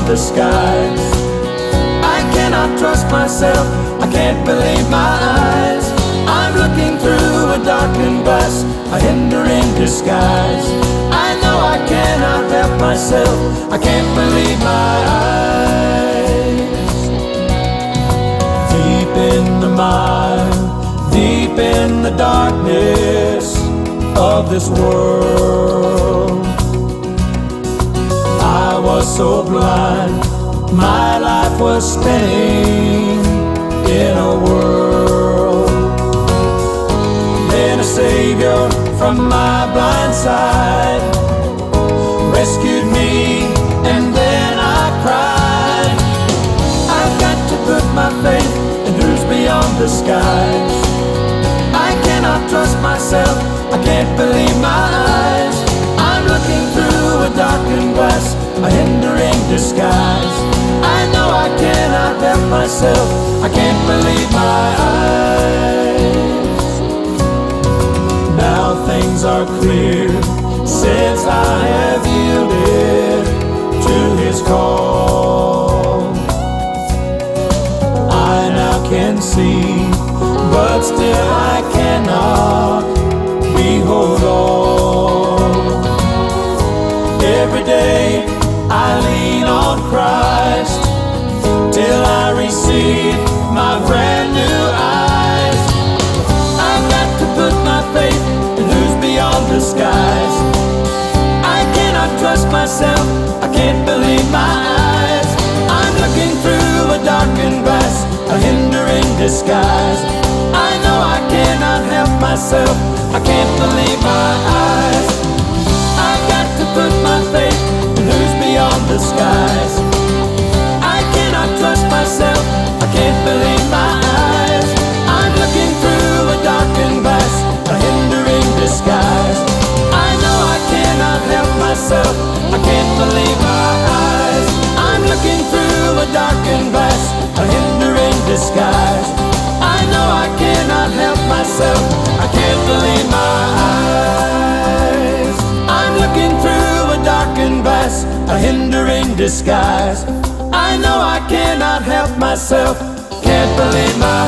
the skies. I cannot trust myself, I can't believe my eyes. I'm looking through a darkened glass, a hindering disguise. I know I cannot help myself, I can't believe my eyes. Deep in the mire, deep in the darkness of this world, I was so blind, my life was spinning in a whirl. Then a savior from my blind side rescued me, and then I cried. I've got to put my faith in who's beyond the skies. I cannot trust myself, I can't believe my eyes. I'm looking through a darkened glass, a hindering disguise. I know I cannot help myself, I can't believe my eyes. Now things are clear, since I have yielded to His call. I now can see, but still I cannot behold all. Every day I lean on Christ till I receive my brand new eyes. I've got to put my faith in who's beyond the skies. I cannot trust myself, I can't believe my eyes. I'm looking through a darkened glass, a hindering disguise. I know I cannot help myself, I can't believe my eyes. I've got to put my faith in who's beyond the skies. I cannot trust myself, I can't believe my eyes. I'm looking through a darkened glass, a hindering disguise. I know I cannot help myself, I can't believe my eyes. I'm looking through a darkened glass, a hindering disguise. I know I cannot help myself, I can't believe my eyes. I'm looking through a darkened glass, a hindering disguise. I know I cannot help myself, can't believe my